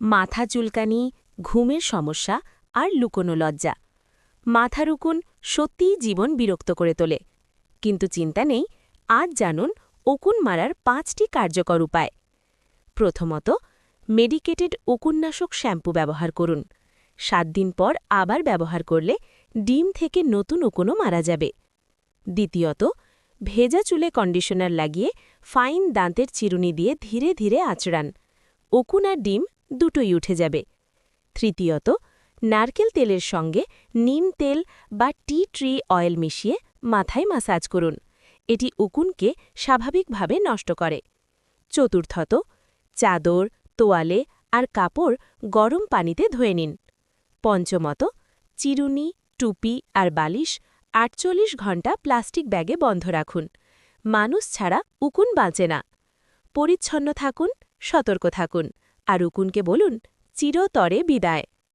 মাথা চুলকানি, ঘুমের সমস্যা আর লুকোনো লজ্জা। মাথার উকুন সত্যিই জীবন বিরক্ত করে তোলে। কিন্তু চিন্তা নেই, আজ জানুন উকুন মারার ৫টি কার্যকর উপায়। প্রথমত, মেডিকেটেড উকুননাশক শ্যাম্পু ব্যবহার করুন। ৭ দিন পর আবার ব্যবহার করলে ডিম থেকে নতুন উকুনও মারা যাবে। দ্বিতীয়ত, ভেজা চুলে কন্ডিশনার লাগিয়ে ফাইন দাঁতের চিরুনি দিয়ে ধীরে ধীরে আঁচড়ান। উকুন আর ডিম দুটোই উঠে যাবে। তৃতীয়ত, নারকেল তেলের সঙ্গে নিম তেল বা টি ট্রি অয়েল মিশিয়ে মাথায় ম্যাসাজ করুন। এটি উকুনকে স্বাভাবিকভাবে নষ্ট করে। চতুর্থত, চাদর, তোয়ালে আর কাপড় গরম পানিতে ধুয়ে নিন। পঞ্চমত, চিরুনি, টুপি আর বালিশ ৪৮ ঘণ্টা প্লাস্টিক ব্যাগে বন্ধ রাখুন। মানুষ ছাড়া উকুন বাঁচে না। পরিচ্ছন্ন থাকুন, সতর্ক থাকুন আর উকুনকে বলুন চিরতরে বিদায়।